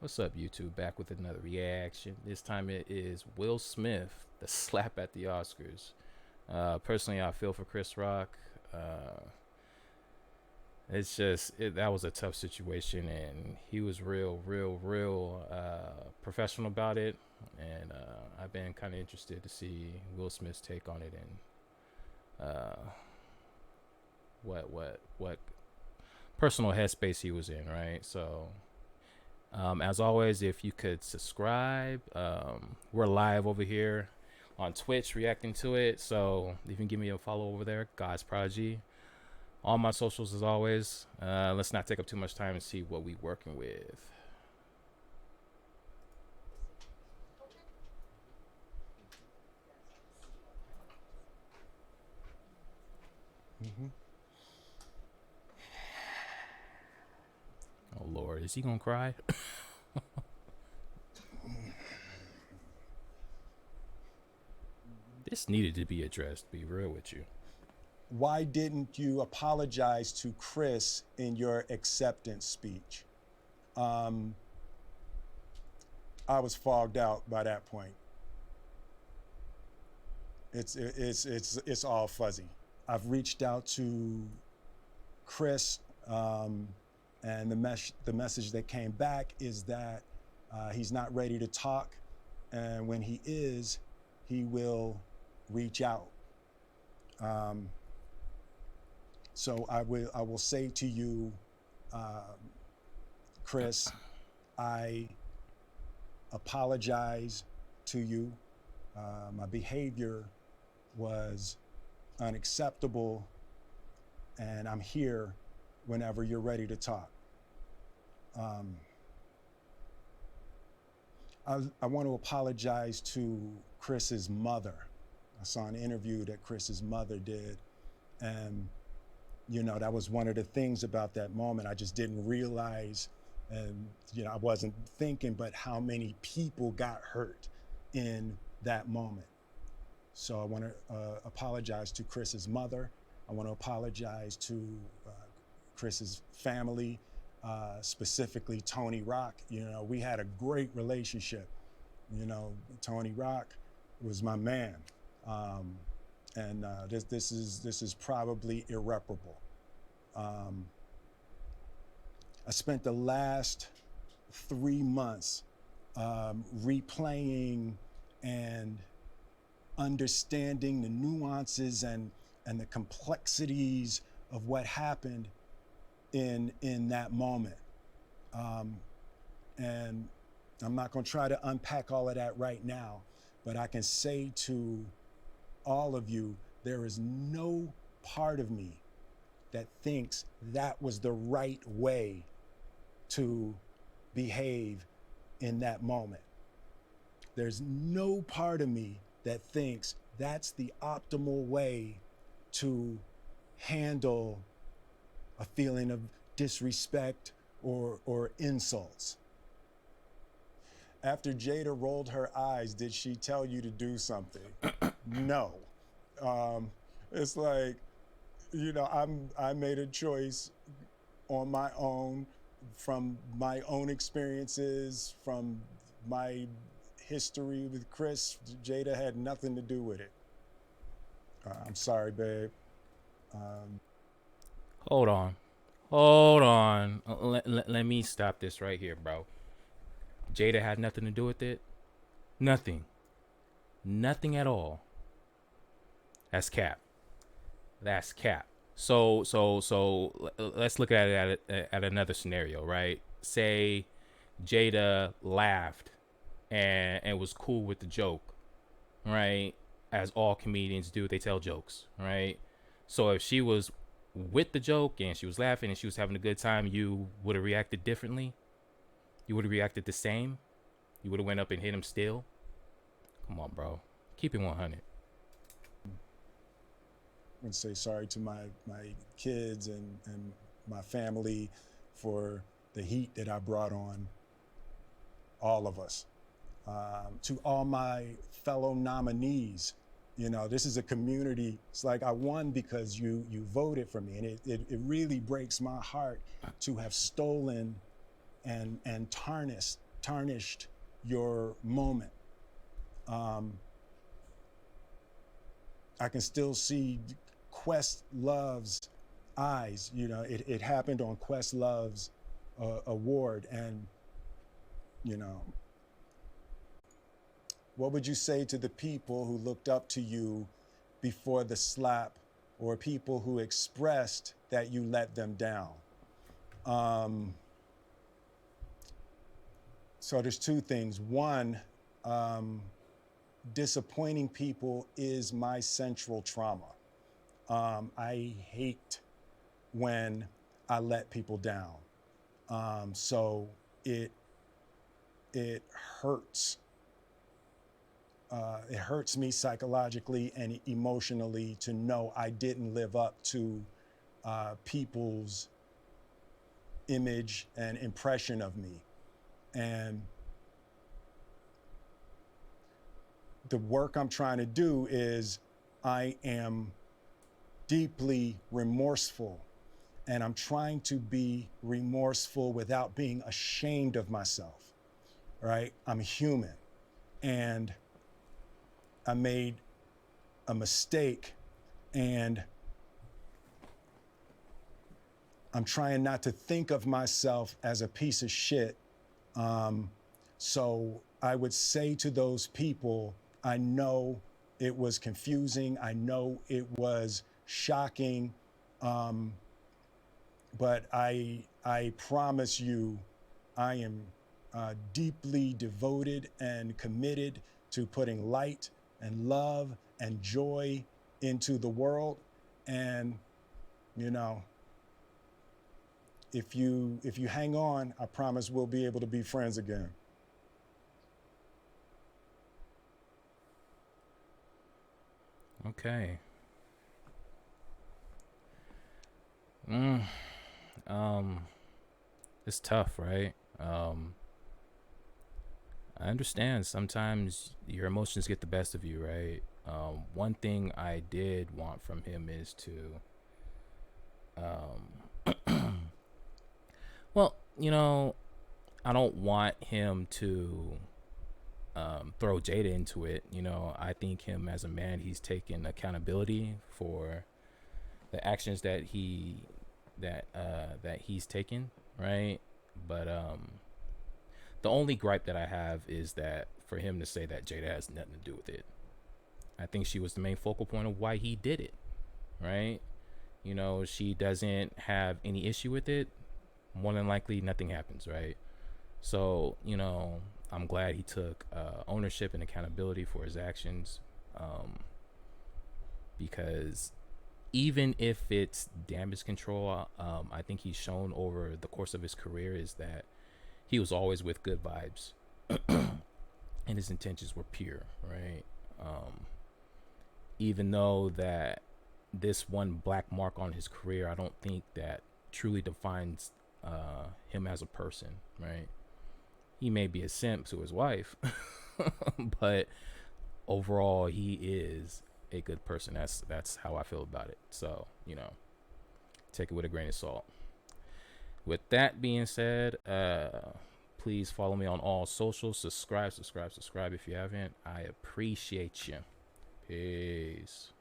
What's up, YouTube? Back with another reaction. This time it is Will Smith, the slap at the Oscars. Personally, I feel for Chris Rock. Uh, that was a tough situation, and he was real professional about it. And I've been kind of interested to see Will Smith's take on it and what personal headspace he was in, right? So as always, if you could subscribe, we're live over here on Twitch reacting to it. So you can give me a follow over there, God's Prodigy. All my socials as always. Let's not take up too much time and see what we working with. Hmm. Oh Lord, is he gonna cry? This needed to be addressed. To be real with you. Why didn't you apologize to Chris in your acceptance speech? Um, I was fogged out by that point. It's all fuzzy. I've reached out to Chris, and the message that came back is that he's not ready to talk, and when he is, he will reach out. Um, so I will say to you, Chris, I apologize to you. My behavior was unacceptable, and I'm here whenever you're ready to talk. Um, I want to apologize to Chris's mother. I saw an interview that Chris's mother did, and that was one of the things about that moment. I just didn't realize, and I wasn't thinking, but how many people got hurt in that moment. So I want to apologize to Chris's mother. I want to apologize to Chris's family, specifically Tony Rock. We had a great relationship. Tony Rock was my man, um, and this is probably irreparable. Um, I spent the last 3 months replaying and understanding the nuances and the complexities of what happened in that moment. Um, and I'm not going to try to unpack all of that right now, but I can say to all of you, there is no part of me that thinks that was the right way to behave in that moment. There's no part of me that thinks that's the optimal way to handle a feeling of disrespect or insults. After Jada rolled her eyes, did she tell you to do something? No. It's like, I made a choice on my own, from my own experiences, from my history with Chris. Jada had nothing to do with it. I'm sorry, babe. Um, Hold on, hold on. Let me stop this right here, bro. Jada had nothing to do with it. Nothing. Nothing at all. That's cap. That's cap. So let's look at it at another scenario, right? Say Jada laughed and was cool with the joke, right? As all comedians do, they tell jokes, right? So if she was with the joke and she was laughing and she was having a good time, you would have reacted differently. You would have reacted the same. You would have went up and hit him still. Come on, bro. Keep it 100. and say sorry to my kids and my family for the heat that I brought on all of us. To all my fellow nominees, this is a community. It's like I won because you voted for me, and it really breaks my heart to have stolen and tarnished tarnished your moment. I can still see Questlove's eyes. You know, it happened on Questlove's award. And, you know, what would you say to the people who looked up to you before the slap, or people who expressed that you let them down? So there's two things. One, disappointing people is my central trauma. I hate when I let people down. So it hurts. It hurts me psychologically and emotionally to know I didn't live up to people's image and impression of me. And the work I'm trying to do is, I am deeply remorseful, and I'm trying to be remorseful without being ashamed of myself, right? I'm human, and I made a mistake, and I'm trying not to think of myself as a piece of shit. So I would say to those people, I know it was confusing. I know it was shocking. But I promise you, I am deeply devoted and committed to putting light and love and joy into the world. And, you know, if you hang on, I promise we'll be able to be friends again. Okay. Mm, um, it's tough, right? I understand sometimes your emotions get the best of you, right? One thing I did want from him is to, well, you know, I don't want him to throw Jada into it. You know, I think him as a man, he's taken accountability for the actions that he's taken, right? But the only gripe that I have is that for him to say that Jada has nothing to do with it. I think she was the main focal point of why he did it, right? You know, she doesn't have any issue with it. More than likely, nothing happens, right? So, you know, I'm glad he took ownership and accountability for his actions, because even if it's damage control, I think he's shown over the course of his career is that he was always with good vibes and his intentions were pure, right? Even though that this one black mark on his career, I don't think that truly defines him as a person, right? He may be a simp to his wife, but overall, he is a good person. That's how I feel about it. So, you know, take it with a grain of salt. With that being said, please follow me on all socials. Subscribe if you haven't. I appreciate you. Peace.